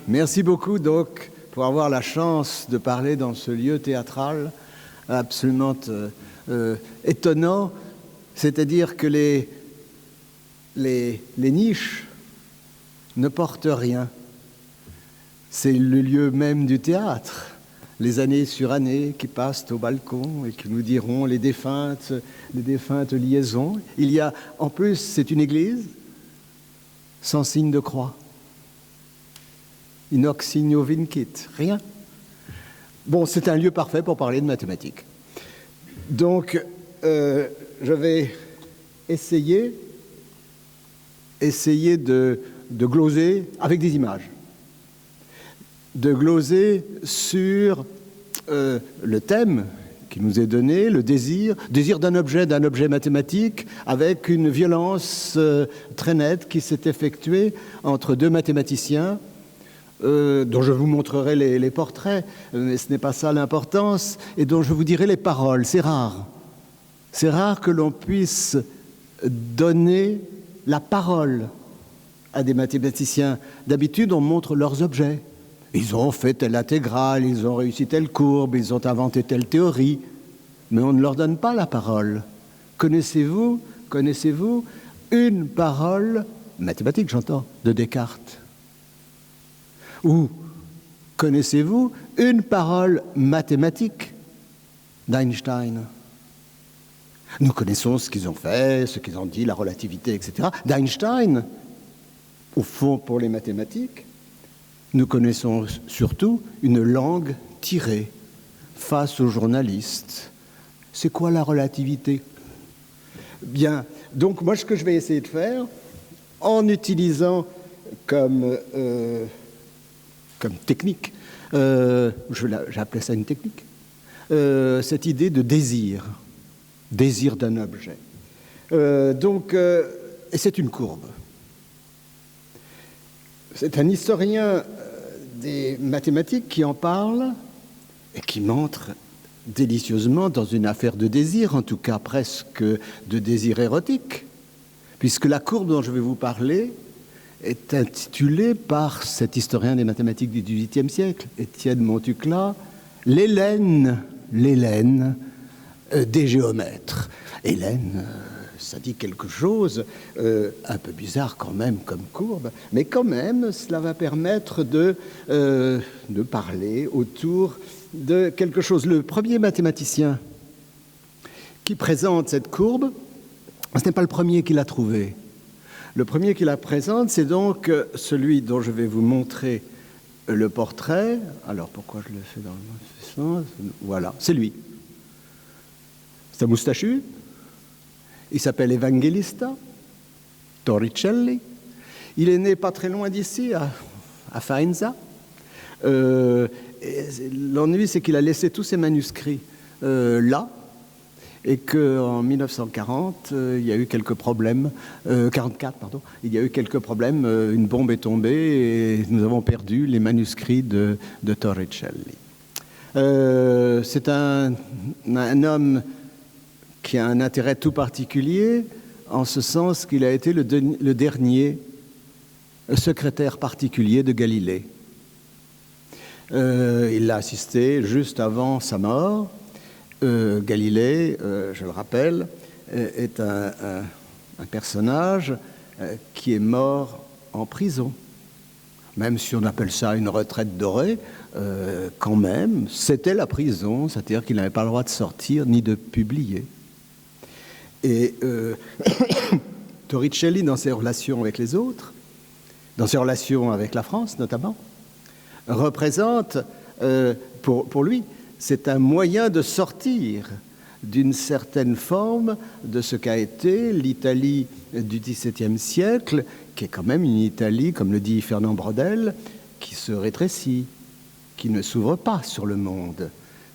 Merci beaucoup donc pour avoir la chance de parler dans ce lieu théâtral absolument étonnant, c'est-à-dire que les niches ne portent rien. C'est le lieu même du théâtre. Les années sur années qui passent au balcon et qui nous diront les défuntes liaisons. Il y a, en plus, c'est une église sans signe de croix. Inox signo vincit, rien. Bon, c'est un lieu parfait pour parler de mathématiques. Donc, je vais essayer de gloser avec des images, de gloser sur le thème qui nous est donné, le désir d'un objet mathématique, avec une violence très nette qui s'est effectuée entre deux mathématiciens, dont je vous montrerai les portraits, mais ce n'est pas ça l'importance, et dont je vous dirai les paroles. C'est rare que l'on puisse donner la parole à des mathématiciens. D'habitude, on montre leurs objets. Ils ont fait telle intégrale, ils ont réussi telle courbe, ils ont inventé telle théorie, mais on ne leur donne pas la parole. Connaissez-vous une parole mathématique, j'entends, de Descartes? Ou connaissez-vous une parole mathématique d'Einstein? Nous connaissons ce qu'ils ont fait, ce qu'ils ont dit, la relativité, etc. D'Einstein, au fond, pour les mathématiques, nous connaissons surtout une langue tirée face aux journalistes. C'est quoi la relativité? Bien, donc moi, ce que je vais essayer de faire, en utilisant comme technique, j'appelais ça une technique, cette idée de désir d'un objet. Et c'est une courbe. C'est un historien des mathématiques qui en parle et qui montre délicieusement dans une affaire de désir, en tout cas presque de désir érotique, puisque la courbe dont je vais vous parler est intitulée par cet historien des mathématiques du XVIIIe siècle, Étienne Montucla, l'Hélène des géomètres. Hélène, ça dit quelque chose un peu bizarre quand même comme courbe, mais quand même cela va permettre de parler autour de quelque chose. Le premier mathématicien qui présente cette courbe, ce n'est pas le premier qui l'a trouvée. Le premier qui la présente, c'est donc celui dont je vais vous montrer le portrait. Alors pourquoi je le fais dans le sens? Voilà, c'est lui. C'est un moustachu. Il s'appelle Evangelista Torricelli. Il est né pas très loin d'ici, à Faenza. L'ennui, c'est qu'il a laissé tous ses manuscrits là, et qu'en 1940, il y a eu quelques problèmes, 44, pardon, il y a eu quelques problèmes, une bombe est tombée et nous avons perdu les manuscrits de Torricelli. C'est un homme qui a un intérêt tout particulier, en ce sens qu'il a été le dernier secrétaire particulier de Galilée. Il l'a assisté juste avant sa mort. Galilée, je le rappelle, est un personnage qui est mort en prison. Même si on appelle ça une retraite dorée, quand même, c'était la prison, c'est-à-dire qu'il n'avait pas le droit de sortir ni de publier. Et Torricelli, dans ses relations avec les autres, dans ses relations avec la France notamment, représente, pour lui, c'est un moyen de sortir d'une certaine forme de ce qu'a été l'Italie du XVIIe siècle, qui est quand même une Italie, comme le dit Fernand Braudel, qui se rétrécit, qui ne s'ouvre pas sur le monde,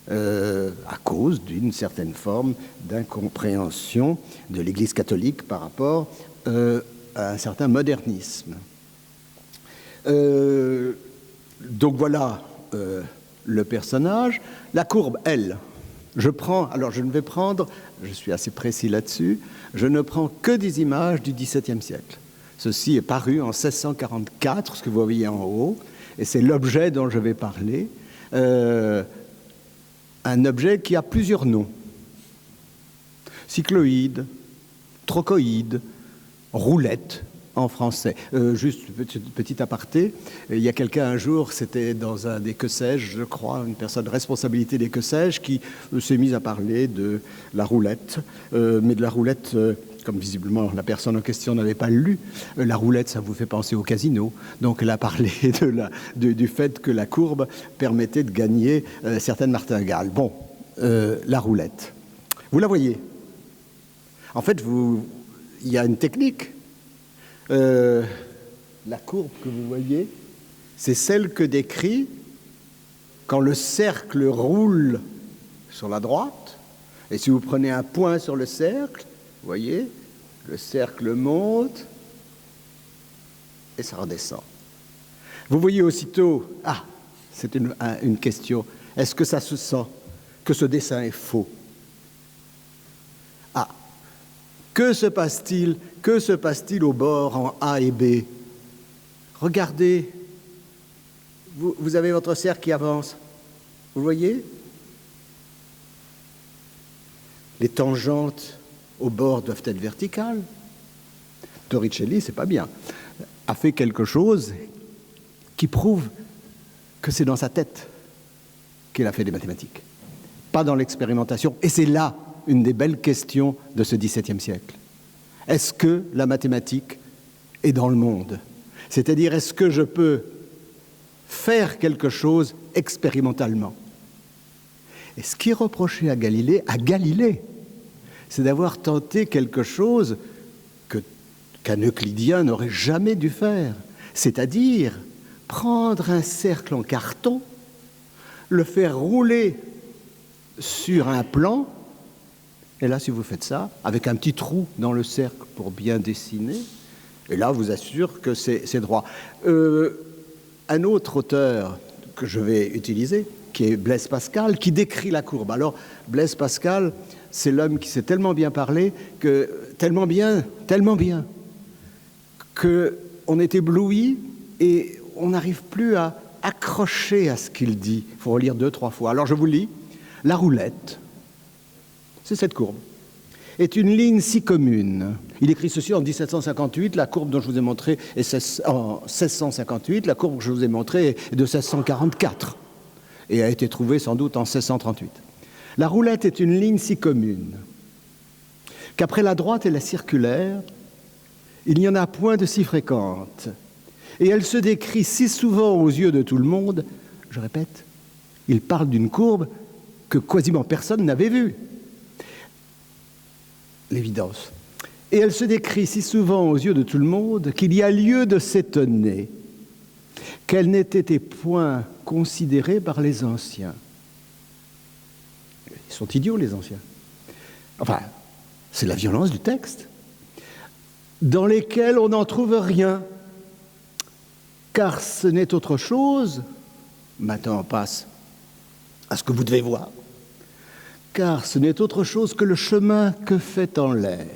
à cause d'une certaine forme d'incompréhension de l'Église catholique par rapport à un certain modernisme. Donc voilà le personnage. La courbe, elle, je suis assez précis là-dessus, je ne prends que des images du XVIIe siècle. Ceci est paru en 1644, ce que vous voyez en haut, et c'est l'objet dont je vais parler, un objet qui a plusieurs noms. Cycloïde, trochoïde, roulette en français. Juste petit aparté, il y a quelqu'un un jour, c'était dans un des que sais-je, je crois, une personne de responsabilité des que sais-je, qui s'est mise à parler de la roulette, mais de la roulette... comme visiblement la personne en question n'avait pas lu, la roulette, ça vous fait penser au casino. Donc elle a parlé du fait que la courbe permettait de gagner certaines martingales. Bon, la roulette. Vous la voyez. En fait, il y a une technique. La courbe que vous voyez, c'est celle que décrit quand le cercle roule sur la droite. Et si vous prenez un point sur le cercle, vous voyez, le cercle monte et ça redescend. Vous voyez aussitôt, c'est une question, est-ce que ça se sent que ce dessin est faux? Que se passe-t-il? Que se passe-t-il au bord en A et B? Regardez, vous avez votre cercle qui avance, vous voyez? Les tangentes au bord doivent être verticales. Torricelli, c'est pas bien, a fait quelque chose qui prouve que c'est dans sa tête qu'il a fait des mathématiques, pas dans l'expérimentation. Et c'est là une des belles questions de ce XVIIe siècle. Est-ce que la mathématique est dans le monde? C'est-à-dire, est-ce que je peux faire quelque chose expérimentalement? Et ce qui est reproché à Galilée, c'est d'avoir tenté quelque chose qu'un euclidien n'aurait jamais dû faire, c'est-à-dire prendre un cercle en carton, le faire rouler sur un plan, et là, si vous faites ça, avec un petit trou dans le cercle pour bien dessiner, et là, vous assure que c'est droit. Un autre auteur que je vais utiliser, qui est Blaise Pascal, qui décrit la courbe. Alors, Blaise Pascal, c'est l'homme qui sait tellement bien parler, tellement bien, qu'on est ébloui et on n'arrive plus à accrocher à ce qu'il dit. Il faut relire 2-3 fois. Alors je vous lis. La roulette, c'est cette courbe, est une ligne si commune. Il écrit ceci en 1758, la courbe dont je vous ai montré est en 1658, la courbe que je vous ai montrée est de 1644 et a été trouvée sans doute en 1638. La roulette est une ligne si commune qu'après la droite et la circulaire, il n'y en a point de si fréquente. Et elle se décrit si souvent aux yeux de tout le monde, je répète, il parle d'une courbe que quasiment personne n'avait vue. L'évidence. Et elle se décrit si souvent aux yeux de tout le monde qu'il y a lieu de s'étonner qu'elle n'ait été point considérée par les anciens. Ils sont idiots, les anciens. Enfin, c'est la violence du texte, dans lesquels on n'en trouve rien, car ce n'est autre chose, maintenant on passe à ce que vous devez voir, car ce n'est autre chose que le chemin que fait en l'air,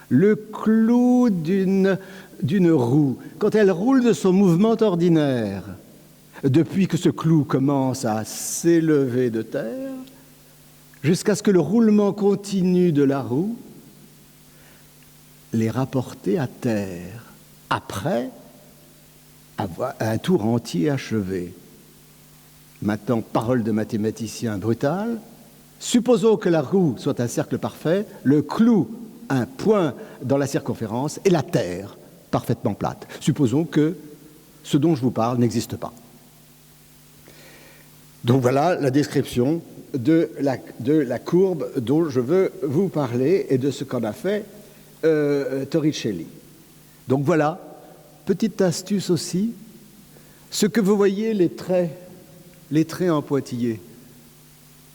le clou d'une roue, quand elle roule de son mouvement ordinaire, depuis que ce clou commence à s'élever de terre, jusqu'à ce que le roulement continu de la roue les rapporter à terre, après avoir un tour entier achevé. Maintenant, parole de mathématicien brutal, supposons que la roue soit un cercle parfait, le clou un point dans la circonférence et la terre parfaitement plate. Supposons que ce dont je vous parle n'existe pas. Donc voilà la description de la courbe dont je veux vous parler et de ce qu'en a fait Torricelli. Donc voilà, petite astuce aussi, ce que vous voyez, les traits en pointillés,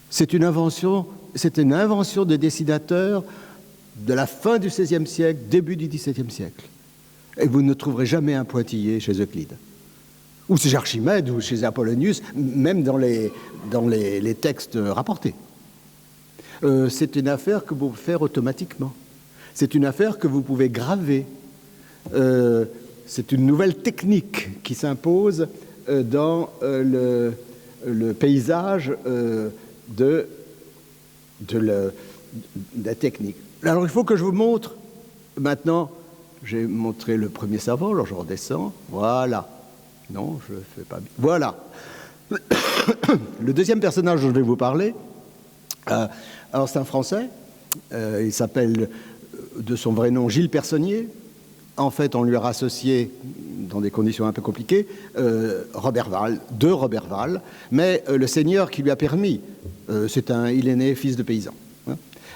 c'est une invention de dessinateur de la fin du XVIe siècle, début du XVIIe siècle. Et vous ne trouverez jamais un pointillé chez Euclide, ou chez Archimède, ou chez Apollonius, même dans les textes rapportés. C'est une affaire que vous pouvez faire automatiquement. C'est une affaire que vous pouvez graver. C'est une nouvelle technique qui s'impose dans le paysage de la technique. Alors il faut que je vous montre maintenant. J'ai montré le premier savant, alors je redescends. Voilà. Non, je ne fais pas bien. Voilà. Le deuxième personnage dont je vais vous parler, alors c'est un Français. Il s'appelle de son vrai nom Gilles Personnier. En fait, on lui a associé, dans des conditions un peu compliquées, Robert Val, de Robert Val, mais le seigneur qui lui a permis, il est né fils de paysan.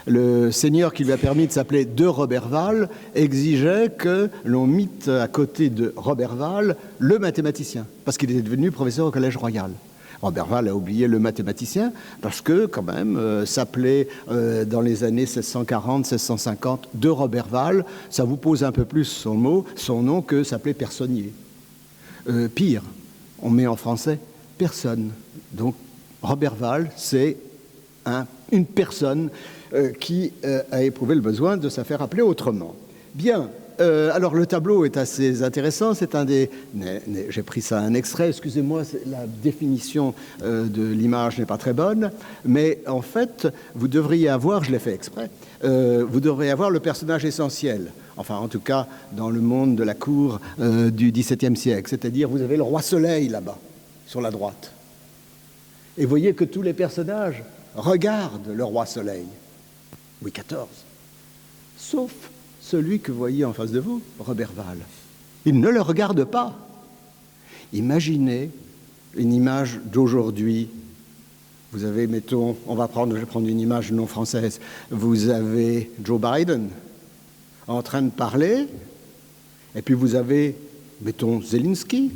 Le seigneur qui lui a permis de s'appeler de Robert Val exigeait que l'on mette à côté de Robert Val le mathématicien, parce qu'il était devenu professeur au Collège Royal. Robert Val a oublié le mathématicien parce que, quand même, s'appeler dans les années 1640-1650 de Robert Val, ça vous pose un peu plus son nom que s'appeler Personnier. Pire, on met en français personne. Donc, Robert Val, c'est une personne qui a éprouvé le besoin de se faire appeler autrement. Bien. Alors le tableau est assez intéressant, c'est j'ai pris ça un extrait, excusez-moi, la définition de l'image n'est pas très bonne, mais en fait, vous devriez avoir, je l'ai fait exprès, vous devriez avoir le personnage essentiel, enfin en tout cas dans le monde de la cour du XVIIe siècle, c'est-à-dire vous avez le roi Soleil là-bas, sur la droite. Et vous voyez que tous les personnages regardent le roi Soleil, Louis XIV, sauf celui que vous voyez en face de vous, Robert Val. Il ne le regarde pas. Imaginez une image d'aujourd'hui. Vous avez, mettons, je vais prendre une image non française. Vous avez Joe Biden en train de parler, et puis vous avez, mettons, Zelensky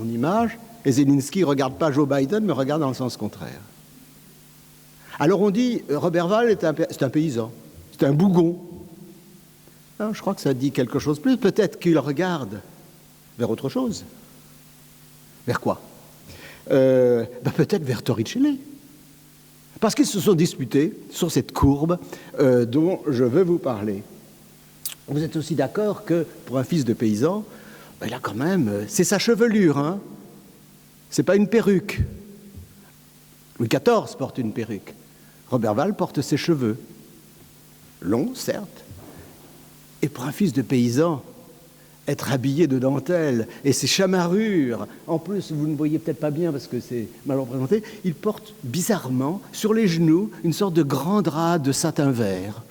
en image, et Zelensky ne regarde pas Joe Biden, mais regarde dans le sens contraire. Alors on dit, Robert Val, c'est un paysan, c'est un bougon. Alors, je crois que ça dit quelque chose de plus. Peut-être qu'il regarde vers autre chose. Vers quoi? Peut-être vers Torricelli. Parce qu'ils se sont disputés sur cette courbe dont je veux vous parler. Vous êtes aussi d'accord que pour un fils de paysan, là quand même, c'est sa chevelure, hein. C'est pas une perruque. Louis XIV porte une perruque. Robert Val porte ses cheveux. Longs, certes. Et pour un fils de paysan, être habillé de dentelle et ses chamarrures, en plus, vous ne voyez peut-être pas bien parce que c'est mal représenté, il porte bizarrement sur les genoux une sorte de grand drap de satin vert.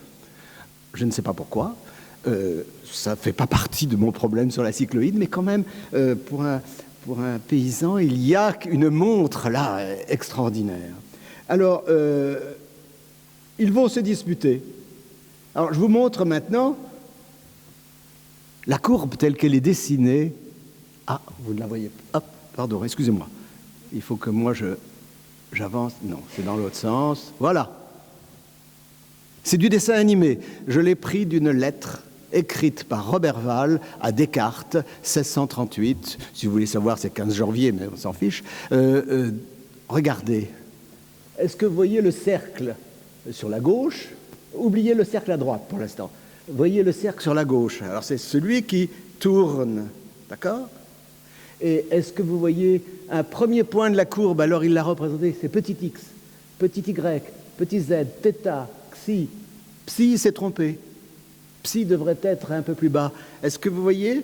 Je ne sais pas pourquoi, ça ne fait pas partie de mon problème sur la cycloïde, mais quand même, pour un paysan, il y a une montre là extraordinaire. Alors, ils vont se disputer. Alors, je vous montre maintenant la courbe telle qu'elle est dessinée. Ah, vous ne la voyez pas. Hop, pardon, excusez-moi. Il faut que moi j'avance. Non, c'est dans l'autre sens. Voilà. C'est du dessin animé. Je l'ai pris d'une lettre écrite par Robert Val à Descartes, 1638. Si vous voulez savoir, c'est 15 janvier, mais on s'en fiche. Regardez. Est-ce que vous voyez le cercle sur la gauche? Oubliez le cercle à droite pour l'instant. Voyez le cercle sur la gauche. Alors, c'est celui qui tourne. D'accord? Et est-ce que vous voyez un premier point de la courbe? Alors, il l'a représenté, c'est petit x, petit y, petit z, θ, xi. Psi s'est trompé. Psi devrait être un peu plus bas. Est-ce que vous voyez?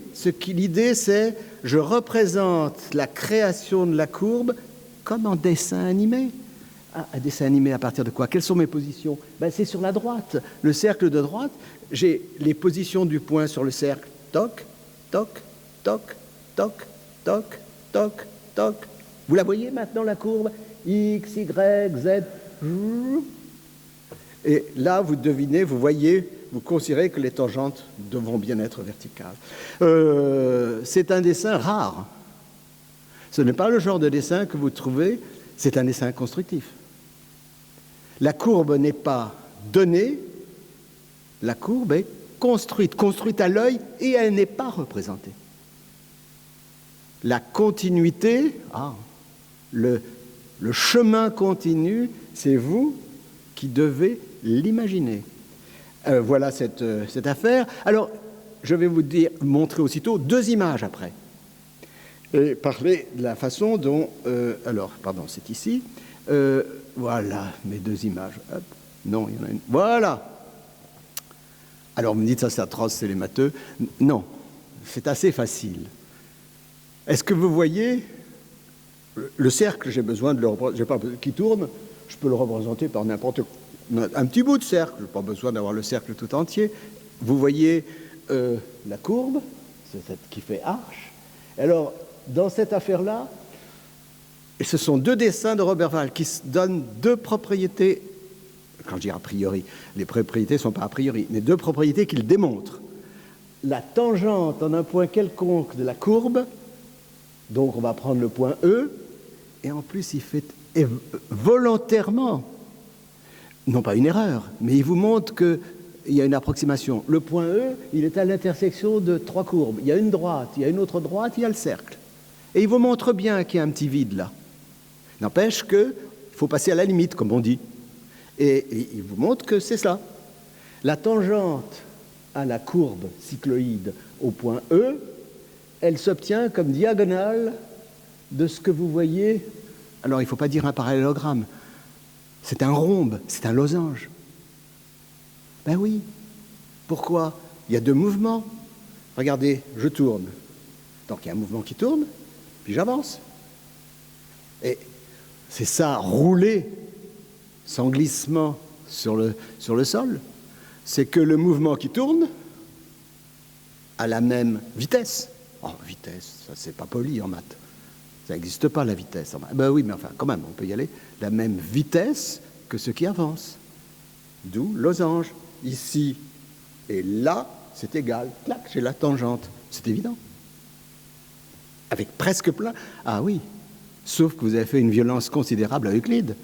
L'idée, c'est je représente la création de la courbe comme en dessin animé. Ah, un dessin animé à partir de quoi? Quelles sont mes positions? C'est sur la droite. Le cercle de droite, j'ai les positions du point sur le cercle. Toc, toc, toc, toc, toc, toc, toc. Vous la voyez maintenant, la courbe? X, Y, Z. Et là, vous devinez, vous voyez, vous considérez que les tangentes devront bien être verticales. C'est un dessin rare. Ce n'est pas le genre de dessin que vous trouvez, c'est un dessin constructif. La courbe n'est pas donnée, la courbe est construite à l'œil et elle n'est pas représentée. La continuité, le chemin continu, c'est vous qui devez l'imaginer. Voilà cette affaire. Alors, je vais vous montrer aussitôt deux images après. et parler de la façon dont... alors, pardon, c'est ici. Voilà, mes deux images. Hop. Non, il y en a une. Voilà. Alors, vous me dites, ça c'est atroce, c'est les matheux. Non, c'est assez facile. Est-ce que vous voyez le cercle, j'ai besoin de le représenter, qui tourne, je peux le représenter par n'importe quoi. Un petit bout de cercle, je n'ai pas besoin d'avoir le cercle tout entier. Vous voyez la courbe, c'est cette qui fait arche. Alors, dans cette affaire-là, ce sont deux dessins de Roberval qui donnent deux propriétés, quand je dis a priori, les propriétés ne sont pas a priori, mais deux propriétés qu'ils démontrent. La tangente en un point quelconque de la courbe, donc on va prendre le point E, et en plus il fait volontairement, non pas une erreur, mais il vous montre qu'il y a une approximation. Le point E, il est à l'intersection de trois courbes. Il y a une droite, il y a une autre droite, il y a le cercle. Et il vous montre bien qu'il y a un petit vide là. N'empêche qu'il faut passer à la limite, comme on dit. Et il vous montre que c'est ça. La tangente à la courbe cycloïde au point E, elle s'obtient comme diagonale de ce que vous voyez. Alors, il ne faut pas dire un parallélogramme. C'est un rhombe, c'est un losange. Ben oui. Pourquoi? Il y a deux mouvements. Regardez, je tourne. Donc, il y a un mouvement qui tourne, puis j'avance. Et c'est ça, rouler sans glissement sur le sol. C'est que le mouvement qui tourne a la même vitesse. Oh, vitesse, ça c'est pas poli en maths. Ça n'existe pas la vitesse en maths. Ben oui, mais enfin, quand même, on peut y aller. La même vitesse que ce qui avance. D'où losange. Ici et là, c'est égal. Clac, j'ai la tangente. C'est évident. Avec presque plein. Ah oui. Sauf que vous avez fait une violence considérable à Euclide.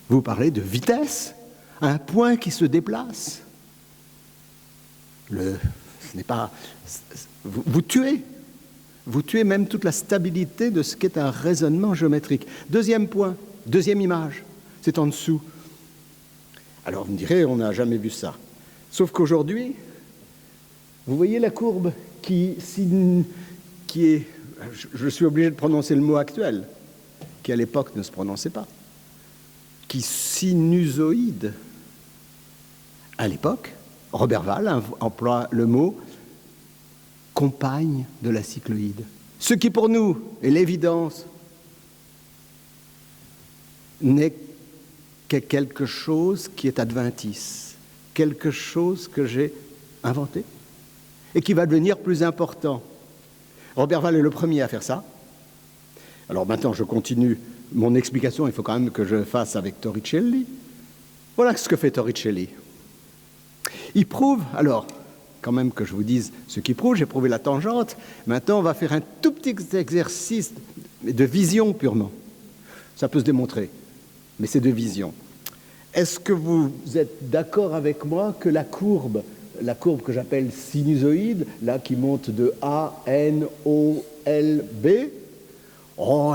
Vous parlez de vitesse, un point qui se déplace. Ce n'est pas... Vous tuez même toute la stabilité de ce qu'est un raisonnement géométrique. Deuxième point, deuxième image, c'est en dessous. Alors vous me direz, on n'a jamais vu ça. Sauf qu'aujourd'hui, vous voyez la courbe qui est... Je suis obligé de prononcer le mot actuel, qui à l'époque ne se prononçait pas, qui sinusoïde. À l'époque, Roberval emploie le mot compagne de la cycloïde. Ce qui pour nous est l'évidence n'est que quelque chose qui est adventice, quelque chose que j'ai inventé et qui va devenir plus important. Roberval est le premier à faire ça. Alors maintenant, je continue mon explication, il faut quand même que je fasse avec Torricelli. Voilà ce que fait Torricelli. Il prouve, alors, quand même que je vous dise ce qu'il prouve, j'ai prouvé la tangente, maintenant on va faire un tout petit exercice de vision purement. Ça peut se démontrer, mais c'est de vision. Est-ce que vous êtes d'accord avec moi que la courbe que j'appelle sinusoïde, là qui monte de A, N, O, L, B,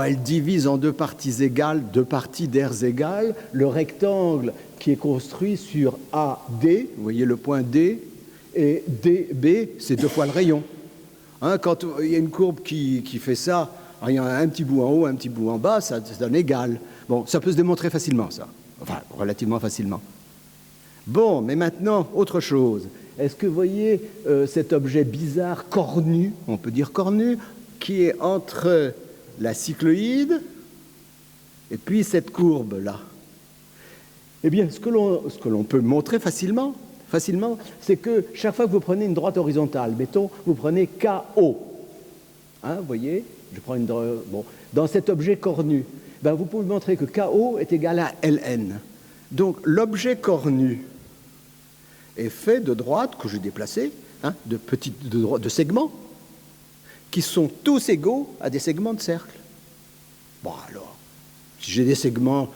elle divise en deux parties égales, deux parties d'aires égales, le rectangle qui est construit sur AD, vous voyez le point D, et DB, c'est deux fois le rayon. Quand il y a une courbe qui fait ça, il y a un petit bout en haut, un petit bout en bas, ça donne égal. Bon, ça peut se démontrer facilement, ça. Enfin, relativement facilement. Bon, mais maintenant, autre chose. Est-ce que vous voyez cet objet bizarre, cornu, on peut dire cornu, qui est entre la cycloïde et puis cette courbe-là? Eh bien, ce que l'on peut montrer facilement, c'est que chaque fois que vous prenez une droite horizontale, mettons, vous prenez KO. Vous voyez, je prends dans cet objet cornu, vous pouvez montrer que KO est égal à LN. Donc, l'objet cornu est fait de droites que j'ai déplacées, de segments, qui sont tous égaux à des segments de cercle. Bon, alors, si j'ai des segments,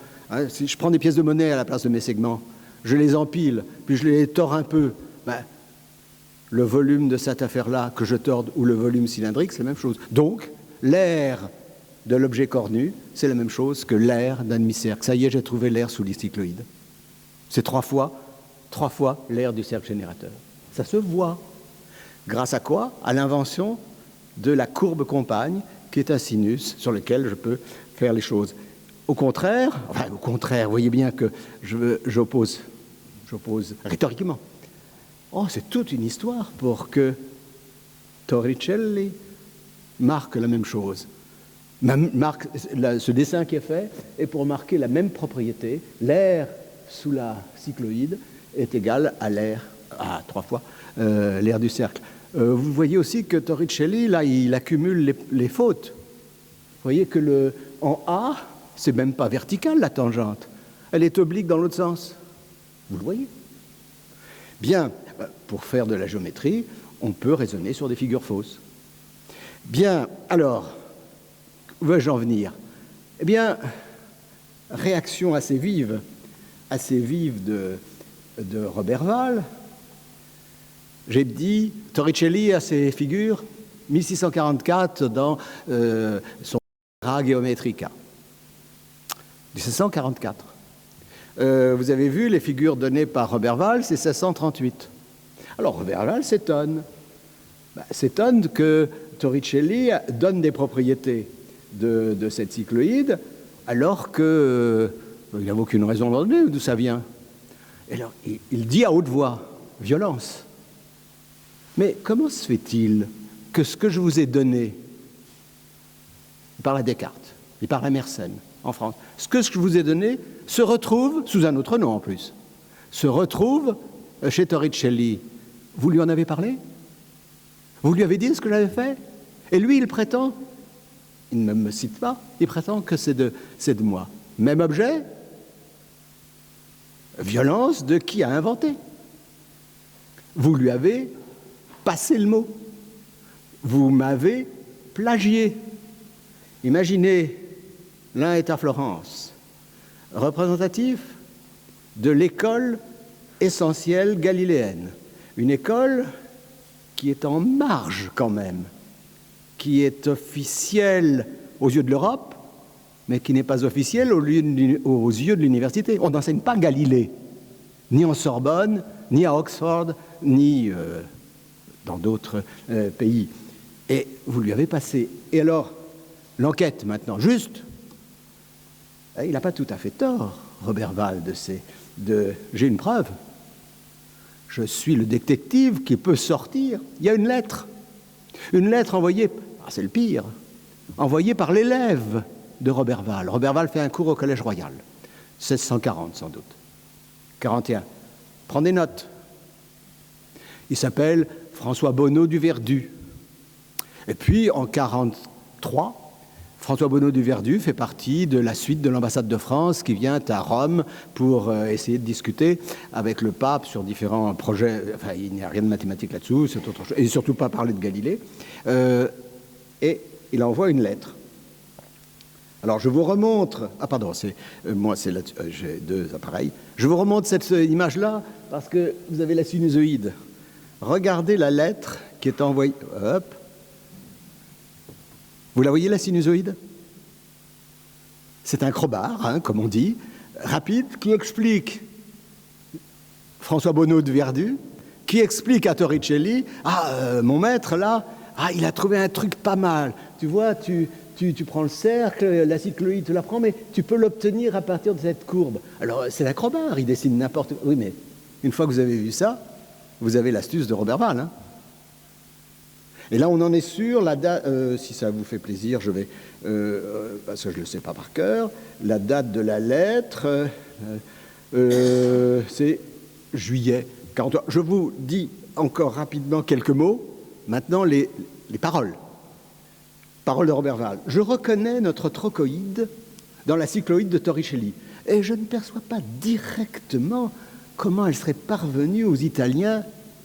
si je prends des pièces de monnaie à la place de mes segments, je les empile, puis je les tords un peu, le volume de cette affaire-là que je torde ou le volume cylindrique, c'est la même chose. Donc, l'aire de l'objet cornu, c'est la même chose que l'aire d'un demi-cercle. Ça y est, j'ai trouvé l'aire sous les cycloïdes. C'est trois fois l'aire du cercle générateur. Ça se voit. Grâce à quoi? À l'invention de la courbe compagne qui est un sinus sur lequel je peux faire les choses. Au contraire, vous voyez bien que j'oppose rhétoriquement. Oh, c'est toute une histoire pour que Torricelli marque la même chose. Ce dessin qui est fait est pour marquer la même propriété. L'air sous la cycloïde est égal à l'air, à 3 fois l'air du cercle. Vous voyez aussi que Torricelli, là, il accumule les fautes. Vous voyez que en A, c'est même pas vertical la tangente. Elle est oblique dans l'autre sens. Vous le voyez. Bien, pour faire de la géométrie, on peut raisonner sur des figures fausses. Bien, alors, où veux-je en venir? Eh bien, réaction assez vive de Roberval. J'ai dit, Torricelli a ses figures 1644 dans son Gra Geometrica. 1644. Vous avez vu les figures données par Roberval, c'est 1638. Alors Roberval s'étonne. S'étonne que Torricelli donne des propriétés de cette cycloïde, alors qu'il n'avait aucune raison d'en donner, d'où ça vient. Et alors, il dit à haute voix, violence. Mais comment se fait-il que ce que je vous ai donné, il parle à Descartes, il parle à Mersenne, en France, ce que je vous ai donné se retrouve, sous un autre nom en plus, se retrouve chez Torricelli. Vous lui en avez parlé? Vous lui avez dit ce que j'avais fait? Et lui, il prétend, il ne me cite pas, il prétend que c'est de moi. Même objet, violence de qui a inventé. Vous lui avez passé le mot. Vous m'avez plagié. Imaginez, l'un est à Florence, représentatif de l'école essentielle galiléenne. Une école qui est en marge quand même, qui est officielle aux yeux de l'Europe, mais qui n'est pas officielle aux yeux de l'université. On n'enseigne pas Galilée, ni en Sorbonne, ni à Oxford, ni dans d'autres pays. Et vous lui avez passé. Et alors, l'enquête maintenant, juste, il n'a pas tout à fait tort, Roberval, j'ai une preuve. Je suis le détective qui peut sortir. Il y a une lettre envoyée, c'est le pire, envoyée par l'élève de Roberval. Roberval fait un cours au Collège Royal, 1640 sans doute, 41. Prends des notes. Il s'appelle François Bonneau du Verdu. Et puis en 43, François Bonneau du Verdu fait partie de la suite de l'ambassade de France qui vient à Rome pour essayer de discuter avec le pape sur différents projets. Enfin, il n'y a rien de mathématique là-dessous, c'est autre chose. Et surtout pas parler de Galilée. Et il envoie une lettre. Alors je vous remontre. Ah pardon, j'ai 2 appareils. Je vous remontre cette image-là parce que vous avez la sinusoïde. Regardez la lettre qui est envoyée. Hop. Vous la voyez, la sinusoïde? C'est un crowbar, comme on dit, rapide, qui explique François Bonneau de Verdu, qui explique à Torricelli, mon maître, là, il a trouvé un truc pas mal. Tu vois, tu prends le cercle, la cycloïde, tu la prends, mais tu peux l'obtenir à partir de cette courbe. Alors, c'est un crowbar, il dessine n'importe quoi. Oui, mais une fois que vous avez vu ça, vous avez l'astuce de Roberval, hein. Et là, on en est sûr, la date, si ça vous fait plaisir, je vais, parce que je ne le sais pas par cœur, la date de la lettre, c'est juillet 43. Je vous dis encore rapidement quelques mots, maintenant les paroles. Paroles de Roberval. Je reconnais notre trochoïde dans la cycloïde de Torricelli, et je ne perçois pas directement comment elle serait parvenue aux Italiens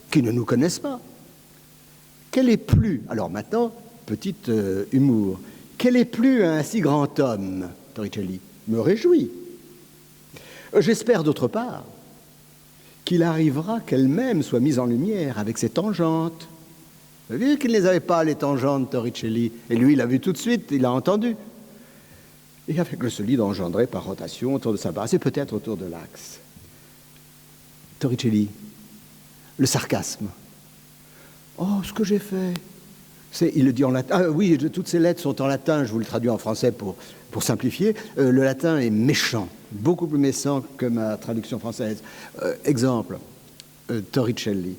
qui ne nous connaissent pas. Quel est plus, alors maintenant, petit humour, quel est plus un si grand homme, Torricelli? Me réjouit. J'espère d'autre part qu'il arrivera qu'elle-même soit mise en lumière avec ses tangentes. Vous avez vu qu'il ne les avait pas, les tangentes, Torricelli, et lui, il a vu tout de suite, il a entendu. Et avec le solide engendré par rotation autour de sa base, et peut-être autour de l'axe. Torricelli, le sarcasme. Oh, ce que j'ai fait, Il le dit en latin. Ah oui, toutes ces lettres sont en latin, je vous le traduis en français pour simplifier. Le latin est méchant, beaucoup plus méchant que ma traduction française. Exemple, Torricelli.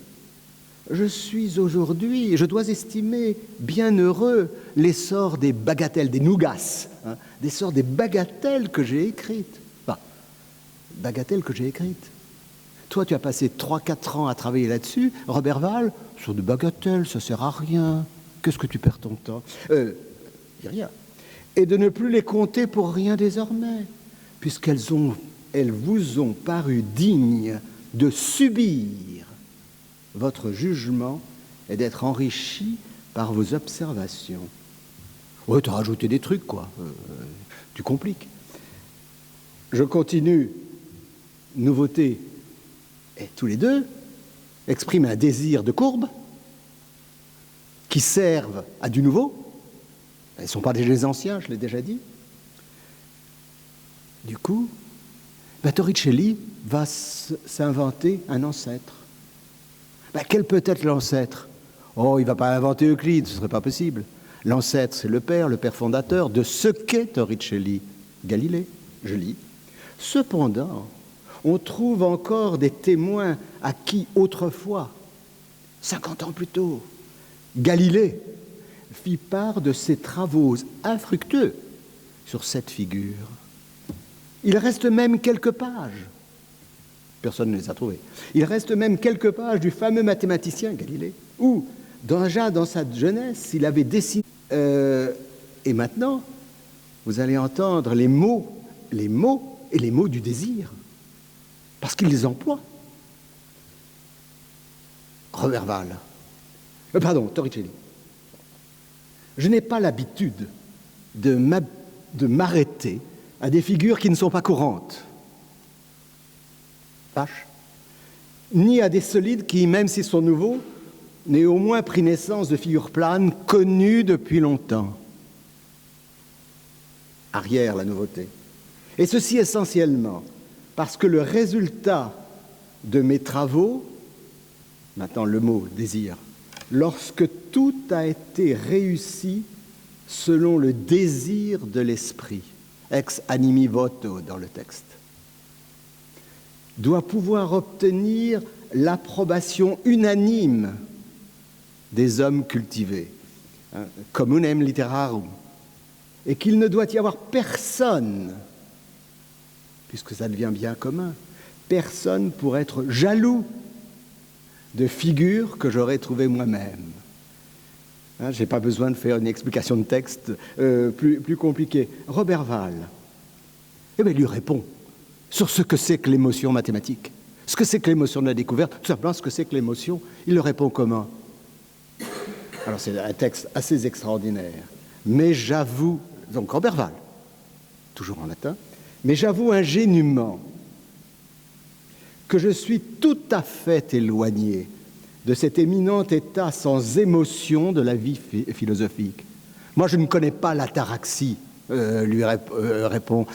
Je suis aujourd'hui, je dois estimer bien heureux l'essor des bagatelles, des nougats, hein, l'essor des bagatelles que j'ai écrites. Enfin, bagatelles que j'ai écrites. Toi, tu as passé 3-4 ans à travailler là-dessus. Robert Val, sur des bagatelles, ça sert à rien. Qu'est-ce que tu perds ton temps? Rien. Et de ne plus les compter pour rien désormais, puisqu'elles vous ont paru dignes de subir votre jugement et d'être enrichies par vos observations. Oui, tu as rajouté des trucs, quoi. Tu compliques. Je continue. Nouveauté. Et tous les deux expriment un désir de courbe qui servent à du nouveau. Ils ne sont pas déjà les anciens, je l'ai déjà dit. Du coup, Torricelli va s'inventer un ancêtre. Quel peut être l'ancêtre? Oh, il ne va pas inventer Euclide, ce ne serait pas possible. L'ancêtre, c'est le père fondateur de ce qu'est Torricelli, Galilée, je lis. Cependant, on trouve encore des témoins à qui autrefois, 50 ans plus tôt, Galilée fit part de ses travaux infructueux sur cette figure. Il reste même quelques pages, personne ne les a trouvées, il reste même quelques pages du fameux mathématicien Galilée, où, déjà dans sa jeunesse, il avait dessiné. Et maintenant, vous allez entendre les mots et les mots du désir, parce qu'il les emploie. Robert Val. Torricelli. Je n'ai pas l'habitude de m'arrêter à des figures qui ne sont pas courantes. Ni à des solides qui, même s'ils sont nouveaux, n'aient au moins pris naissance de figures planes connues depuis longtemps. Arrière, la nouveauté. Et ceci essentiellement parce que le résultat de mes travaux, maintenant le mot désir, lorsque tout a été réussi selon le désir de l'esprit, ex animi voto dans le texte, doit pouvoir obtenir l'approbation unanime des hommes cultivés, communem literarum, et qu'il ne doit y avoir personne, puisque ça devient bien commun, personne pour être jaloux de figures que j'aurais trouvées moi-même. Je n'ai pas besoin de faire une explication de texte plus compliquée. Robert Val, lui répond sur ce que c'est que l'émotion mathématique, ce que c'est que l'émotion de la découverte, tout simplement ce que c'est que l'émotion. Il le répond comment? Alors c'est un texte assez extraordinaire, mais j'avoue, donc Robert Val, toujours en latin, mais j'avoue ingénument que je suis tout à fait éloigné de cet éminent état sans émotion de la vie philosophique. Moi, je ne connais pas l'ataraxie, lui répond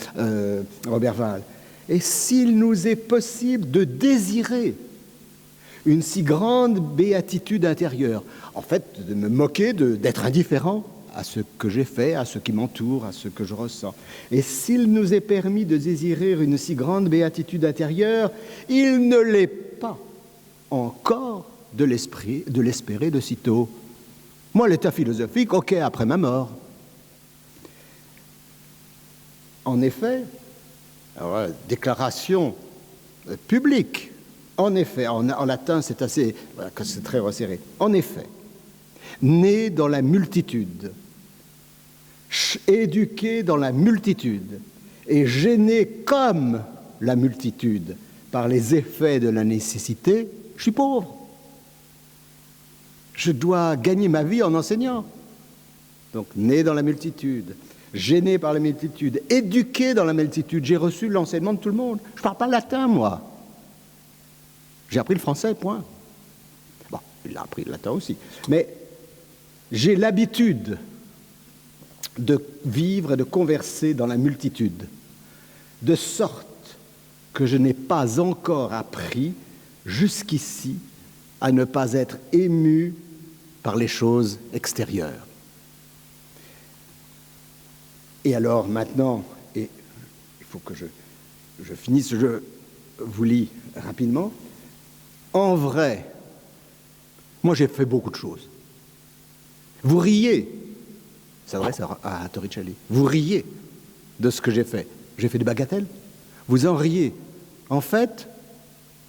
Robert Val. Et s'il nous est possible de désirer une si grande béatitude intérieure, en fait, de me moquer d'être indifférent à ce que j'ai fait, à ce qui m'entoure, à ce que je ressens. Et s'il nous est permis de désirer une si grande béatitude intérieure, il ne l'est pas encore de l'espérer de sitôt. Moi, l'état philosophique, ok, après ma mort. En effet, alors, déclaration publique, en effet, en latin c'est très resserré. En effet, né dans la multitude, éduqué dans la multitude et gêné comme la multitude par les effets de la nécessité, je suis pauvre. Je dois gagner ma vie en enseignant. Donc, né dans la multitude, gêné par la multitude, éduqué dans la multitude, j'ai reçu l'enseignement de tout le monde. Je ne parle pas latin, moi. J'ai appris le français, point. Bon, il a appris le latin aussi. Mais j'ai l'habitude de vivre et de converser dans la multitude, de sorte que je n'ai pas encore appris jusqu'ici à ne pas être ému par les choses extérieures. Et alors maintenant, et il faut que je finisse, je vous lis rapidement. En vrai, moi j'ai fait beaucoup de choses. Vous riez, c'est vrai, ça à Torricelli, vous riez de ce que j'ai fait. J'ai fait des bagatelles, vous en riez. En fait,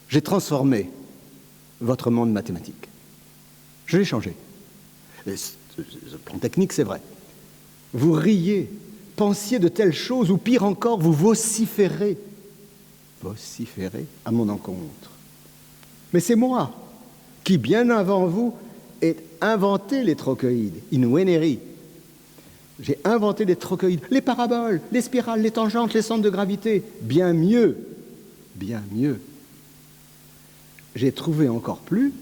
j'ai transformé votre monde mathématique. Je l'ai changé. Le plan technique, c'est vrai. Vous riez, pensiez de telles choses, ou pire encore, vous vociférez à mon encontre. Mais c'est moi qui, bien avant vous, ai inventé les trochoïdes, in Veneri. J'ai inventé les trochoïdes, les paraboles, les spirales, les tangentes, les centres de gravité. Bien mieux. J'ai trouvé encore plus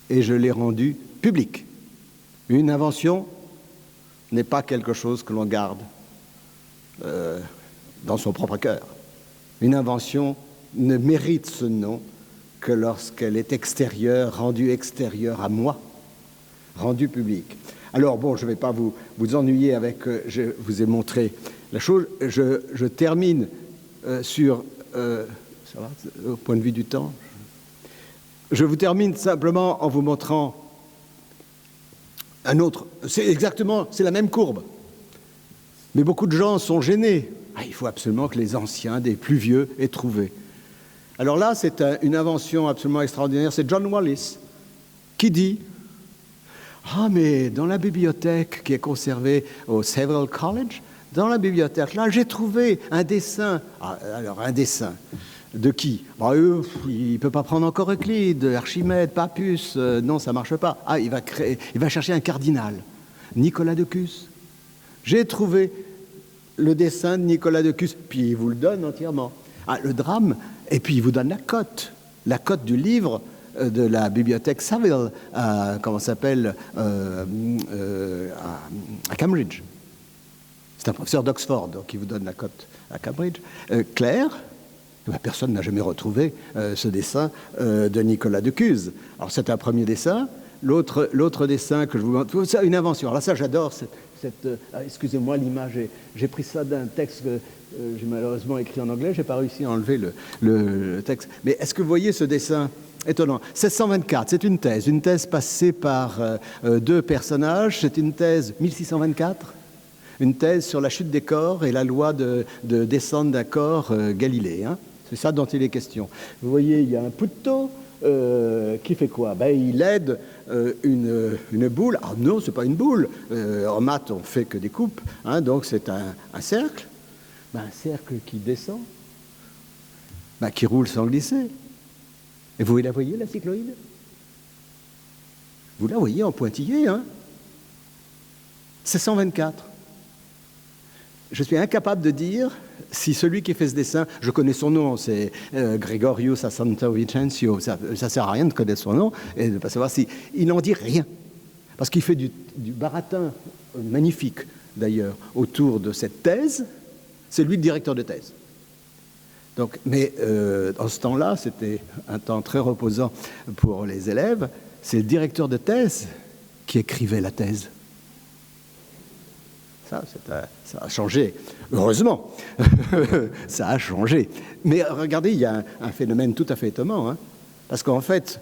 et je l'ai rendu public. Une invention n'est pas quelque chose que l'on garde dans son propre cœur. Une invention ne mérite ce nom que lorsqu'elle est extérieure, rendue extérieure à moi, rendue publique. Alors bon, je ne vais pas vous ennuyer avec, je vous ai montré la chose, je termine sur, ça va, au point de vue du temps, je vous termine simplement en vous montrant un autre, c'est la même courbe, mais beaucoup de gens sont gênés. Ah, il faut absolument que les anciens, des plus vieux, aient trouvé. Alors là, c'est une invention absolument extraordinaire, c'est John Wallis qui dit « Ah, mais dans la bibliothèque qui est conservée au Savile College, dans la bibliothèque, là, j'ai trouvé un dessin. Ah, alors, un dessin de qui? Il ne peut pas prendre encore Euclide, Archimède, Pappus, non, ça ne marche pas. Ah, il va chercher un cardinal, Nicolas de Cus. J'ai trouvé le dessin de Nicolas de Cus, puis il vous le donne entièrement. Ah, le drame, et puis il vous donne la cote du livre de la bibliothèque Savile, comment ça s'appelle, à Cambridge. C'est un professeur d'Oxford, donc il vous donne la cote à Cambridge. Claire, personne n'a jamais retrouvé ce dessin de Nicolas de Cuse. Alors c'est un premier dessin. L'autre dessin que je vous montre, c'est une invention. Alors là, ça, j'adore excusez-moi l'image, j'ai pris ça d'un texte que j'ai malheureusement écrit en anglais, j'ai pas réussi à enlever le texte. Mais est-ce que vous voyez ce dessin étonnant? 1624, c'est une thèse passée par deux personnages, c'est une thèse 1624, une thèse sur la chute des corps et la loi de descente d'un corps galiléen. C'est ça dont il est question. Vous voyez, il y a un Putto qui fait quoi? Il aide une boule. Ah non, c'est pas une boule. En maths, on fait que des coupes. Donc c'est un cercle. Un cercle qui descend, qui roule sans glisser. Et vous la voyez, la cycloïde? Vous la voyez en pointillé, hein? 1624. Je suis incapable de dire si celui qui fait ce dessin, je connais son nom, c'est Gregorius Assanto Vicencio, ça ne sert à rien de connaître son nom et de ne pas savoir si... Il n'en dit rien, parce qu'il fait du baratin magnifique, d'ailleurs, autour de cette thèse. C'est lui le directeur de thèse. Donc, mais en ce temps-là, c'était un temps très reposant pour les élèves, c'est le directeur de thèse qui écrivait la thèse. Ça a changé, heureusement, ça a changé. Mais regardez, il y a un phénomène tout à fait étonnant, parce qu'en fait,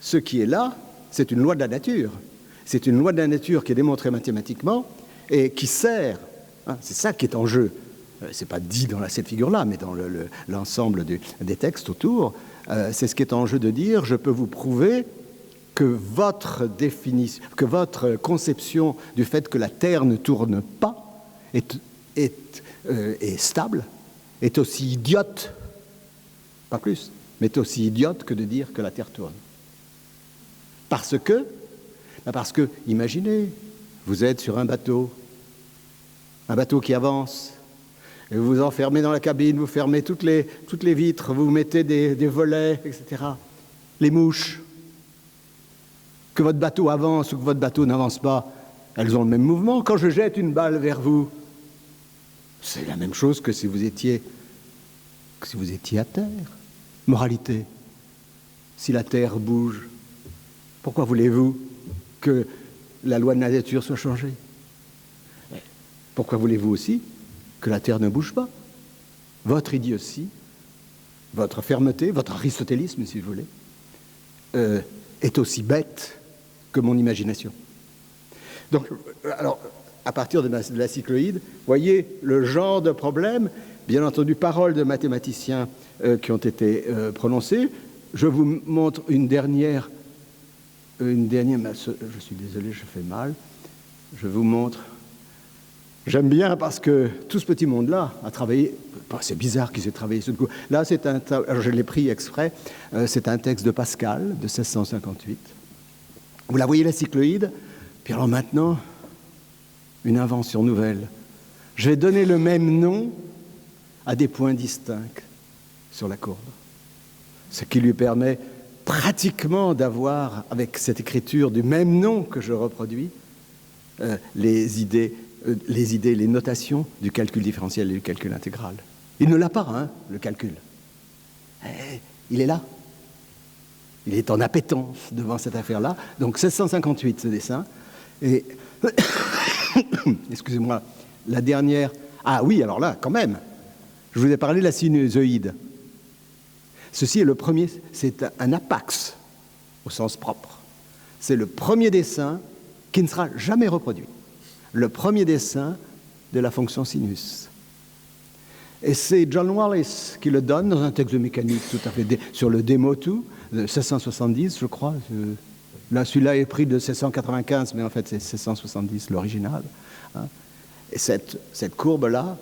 ce qui est là, c'est une loi de la nature. C'est une loi de la nature qui est démontrée mathématiquement et qui sert, c'est ça qui est en jeu. Ce n'est pas dit dans cette figure-là, mais dans l'ensemble des textes autour, c'est ce qui est en jeu de dire, je peux vous prouver que votre conception du fait que la Terre ne tourne pas est stable, est aussi idiote, pas plus, mais est aussi idiote que de dire que la Terre tourne. Parce que, imaginez, vous êtes sur un bateau qui avance, et vous vous enfermez dans la cabine, vous fermez toutes les vitres, vous mettez des volets, etc. Les mouches, que votre bateau avance ou que votre bateau n'avance pas, elles ont le même mouvement. Quand je jette une balle vers vous, c'est la même chose que si vous étiez à terre. Moralité, si la terre bouge, pourquoi voulez-vous que la loi de la nature soit changée. Pourquoi voulez-vous aussi que la Terre ne bouge pas? Votre idiotie, votre fermeté, votre aristotélisme, si vous voulez, est aussi bête que mon imagination. Donc, alors, à partir de la cycloïde, voyez le genre de problème, bien entendu, paroles de mathématiciens qui ont été prononcées. Je vous montre une dernière, je suis désolé, je fais mal. Je vous montre. J'aime bien parce que tout ce petit monde-là a travaillé. C'est bizarre qu'ils aient travaillé sur le coup. Là, je l'ai pris exprès. C'est un texte de Pascal de 1658. Vous la voyez, la cycloïde. Puis alors maintenant, une invention nouvelle. Je vais donner le même nom à des points distincts sur la courbe. Ce qui lui permet pratiquement d'avoir, avec cette écriture du même nom que je reproduis, les idées, les notations du calcul différentiel et du calcul intégral. Il ne l'a pas, hein, le calcul. Il est là. Il est en appétence devant cette affaire-là. Donc 1658, ce dessin. Et, excusez-moi, la dernière... Ah oui, alors là, quand même, je vous ai parlé de la sinusoïde. Ceci est le premier, c'est un apax, au sens propre. C'est le premier dessin qui ne sera jamais reproduit. Le premier dessin de la fonction sinus. Et c'est John Wallis qui le donne dans un texte de mécanique tout à fait sur le Demotu de 1670, je crois. Là, celui-là est pris de 1695, mais en fait, c'est 1670, l'original. Hein. Et cette courbe-là,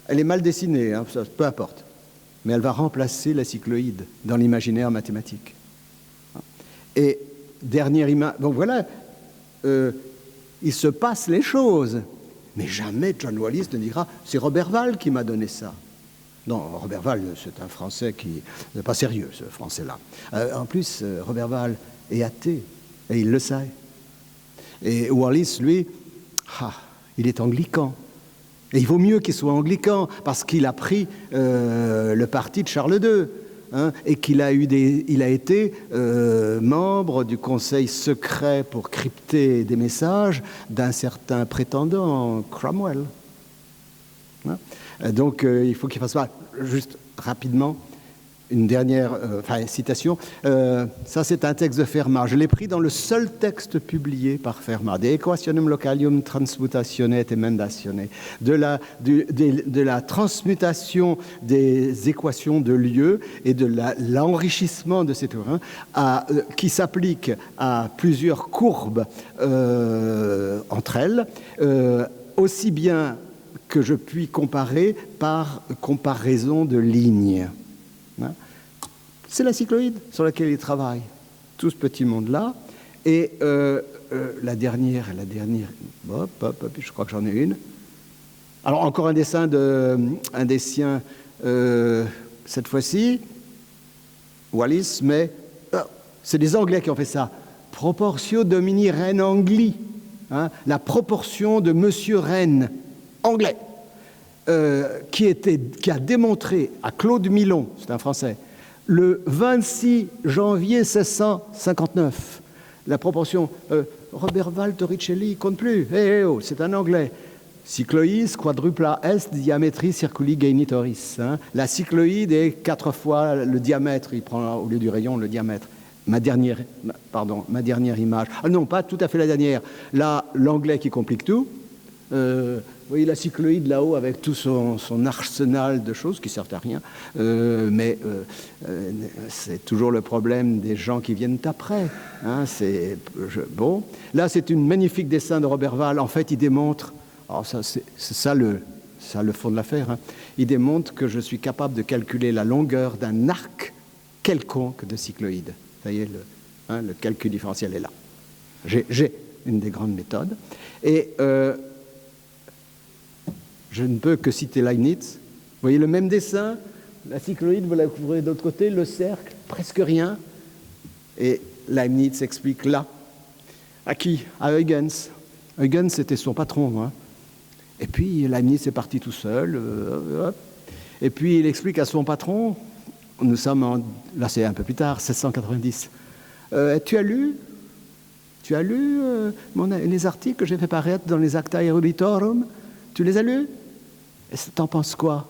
elle est mal dessinée, hein, peu importe. Mais elle va remplacer la cycloïde dans l'imaginaire mathématique. Et dernière image... Donc voilà, il se passe les choses. Mais jamais John Wallis ne dira « c'est Roberval qui m'a donné ça ». Non, Roberval, c'est un Français qui n'est pas sérieux, ce Français-là. En plus, Roberval est athée, et il le sait. Et Wallis, lui, il est anglican. Et il vaut mieux qu'il soit anglican, parce qu'il a pris le parti de Charles II, hein, et qu'il a été membre du conseil secret pour crypter des messages d'un certain prétendant, Cromwell. Hein. Donc, il faut qu'il fasse ça. Juste rapidement, une dernière citation. Ça, c'est un texte de Fermat. Je l'ai pris dans le seul texte publié par Fermat, De Equationem Localium Transmutatione et Emendatione, de la transmutation des équations de lieu et de l'enrichissement de ces terrains qui s'applique à plusieurs courbes entre elles, aussi bien que je puis comparer par comparaison de lignes. C'est la cycloïde sur laquelle il travaille, tout ce petit monde-là. Et la dernière, je crois que j'en ai une. Alors, encore un dessin des siens, cette fois-ci, Wallis, mais c'est des Anglais qui ont fait ça. Proportio Domini Reine Angli, hein, la proportion de Monsieur Reine, anglais, qui a démontré à Claude Milon, c'est un Français, le 26 janvier 1659, la proportion Roberval Torricelli compte plus, c'est un anglais. Cycloïs quadrupla est diametri circuli genitoris. Hein. La cycloïde est 4 fois le diamètre, il prend au lieu du rayon le diamètre. Ma dernière image. Ah non, pas tout à fait la dernière. Là, l'anglais qui complique tout. Vous voyez la cycloïde là-haut avec tout son arsenal de choses qui ne servent à rien, mais c'est toujours le problème des gens qui viennent après. Hein, bon. Là, c'est une magnifique dessin de Roberval. En fait, il démontre, alors c'est ça le fond de l'affaire, hein, il démontre que je suis capable de calculer la longueur d'un arc quelconque de cycloïde. Ça y est, le calcul différentiel est là. J'ai une des grandes méthodes. Et je ne peux que citer Leibniz. Vous voyez le même dessin, la cycloïde, vous la couvrez de l'autre côté, le cercle, presque rien. Et Leibniz explique là. À qui? À Huygens. Huygens, c'était son patron. Hein. Et puis Leibniz est parti tout seul. Et puis il explique à son patron, nous sommes là c'est un peu plus tard, 1690. Tu as lu Tu as lu les articles que j'ai fait paraître dans les Acta Eruditorum? Tu les as lus? Et t'en penses quoi?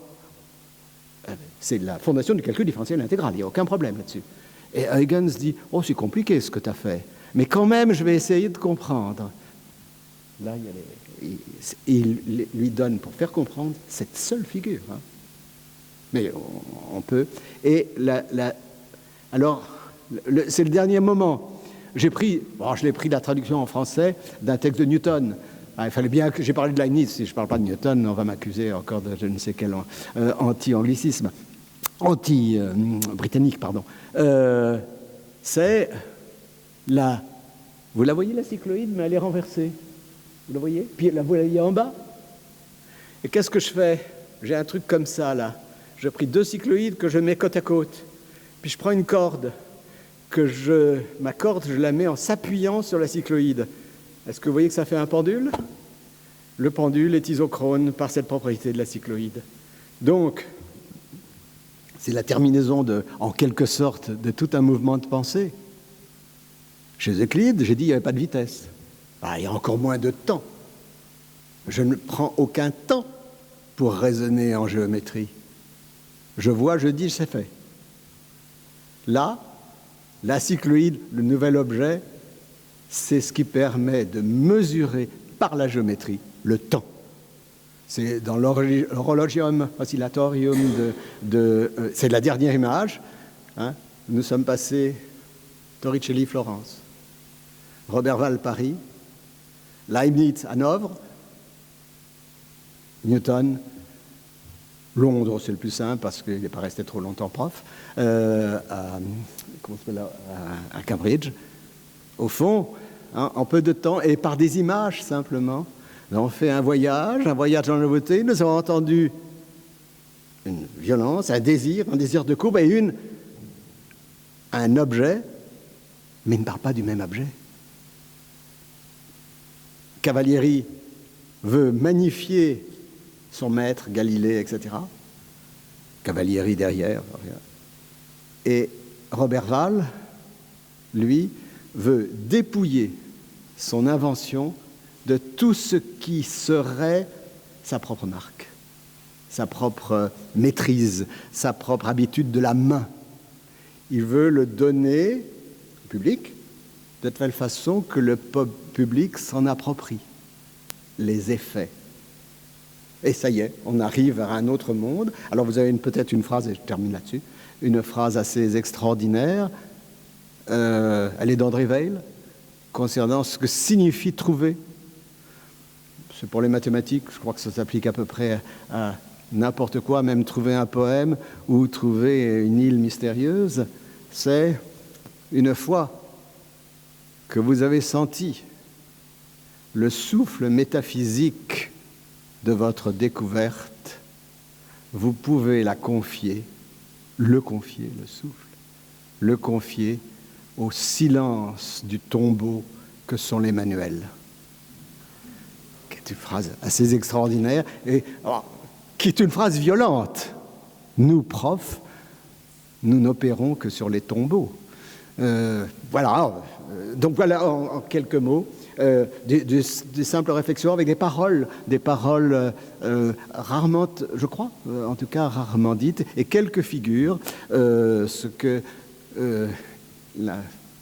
C'est la fondation du calcul différentiel intégral, il n'y a aucun problème là-dessus. Et Huygens dit, oh, c'est compliqué ce que tu as fait, mais quand même, je vais essayer de comprendre. Là, il lui donne, pour faire comprendre, cette seule figure. Hein. Mais on peut. Et alors, c'est le dernier moment. Je l'ai pris la traduction en français d'un texte de Newton. Ah, il fallait bien que j'ai parlé de Leibniz. Si je ne parle pas de Newton, on va m'accuser encore de je ne sais quel anti-anglicisme, anti-britannique, pardon. C'est la. Vous la voyez la cycloïde, mais elle est renversée. Vous la voyez? Puis vous la voyez en bas. Et qu'est-ce que je fais? J'ai un truc comme ça là. Je prends 2 cycloïdes que je mets côte à côte. Puis je prends une corde. Ma corde, je la mets en s'appuyant sur la cycloïde. Est-ce que vous voyez que ça fait un pendule? Le pendule est isochrone par cette propriété de la cycloïde. Donc, c'est la terminaison, en quelque sorte, de tout un mouvement de pensée. Chez Euclide, j'ai dit qu'il n'y avait pas de vitesse. Il y a encore moins de temps. Je ne prends aucun temps pour raisonner en géométrie. Je vois, je dis, c'est fait. Là, la cycloïde, le nouvel objet, c'est ce qui permet de mesurer par la géométrie le temps. C'est dans l'Horologium Oscillatorium c'est la dernière image. Hein. Nous sommes passés Torricelli, Florence, Roberval, Paris, Leibniz, Hanovre, Newton, Londres, c'est le plus simple parce qu'il n'est pas resté trop longtemps prof, à Cambridge. Au fond, hein, en peu de temps, et par des images simplement, nous avons fait un voyage dans la nouveauté, nous avons entendu une violence, un désir de courbe et un objet, mais il ne parle pas du même objet. Cavalieri veut magnifier son maître, Galilée, etc. Cavalieri derrière. Et Roberval, lui, veut dépouiller son invention de tout ce qui serait sa propre marque, sa propre maîtrise, sa propre habitude de la main. Il veut le donner au public de telle façon que le public s'en approprie les effets. Et ça y est, on arrive à un autre monde. Alors vous avez peut-être une phrase, et je termine là-dessus, une phrase assez extraordinaire. Elle est d'André Weil, concernant ce que signifie trouver. C'est pour les mathématiques, je crois que ça s'applique à peu près à n'importe quoi, même trouver un poème ou trouver une île mystérieuse. C'est une fois que vous avez senti le souffle métaphysique de votre découverte, vous pouvez le souffle, le confier au silence du tombeau que sont les manuels. C'est une phrase assez extraordinaire et qui est une phrase violente. Nous, profs, nous n'opérons que sur les tombeaux. Voilà. Donc voilà, en quelques mots, des simples réflexions avec des paroles rarement, je crois, en tout cas rarement dites, et quelques figures, ce que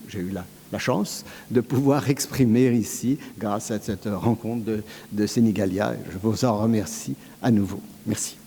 j'ai eu la chance de pouvoir exprimer ici grâce à cette rencontre de Senigallia. Je vous en remercie à nouveau. Merci.